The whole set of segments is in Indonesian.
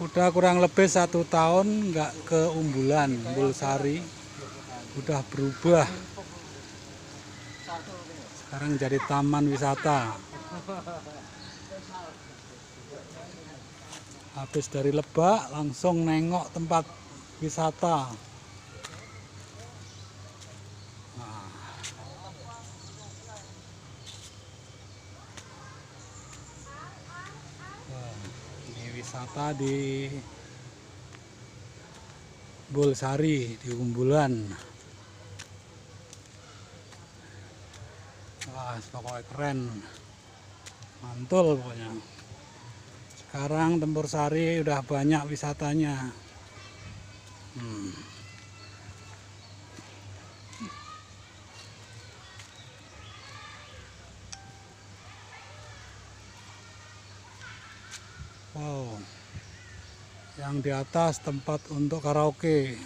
Udah kurang lebih 1 tahun nggak ke Umbulan, Bulsari. Udah berubah. Sekarang jadi taman wisata. Habis dari Lebak langsung nengok tempat wisata. Nah, ini wisata di Bulsari di Umbulan. Wah, pokoknya keren, mantul pokoknya. Sekarang Tempur Sari udah banyak wisatanya. Wow, yang di atas tempat untuk karaoke.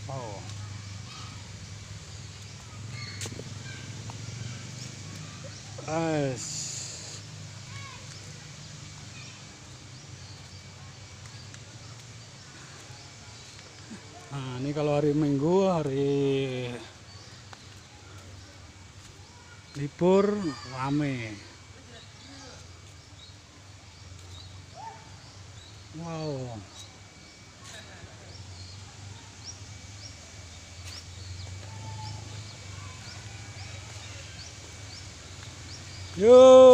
Wow. Guys. Nah, ini kalau hari Minggu, hari libur rame. Wow. Yo.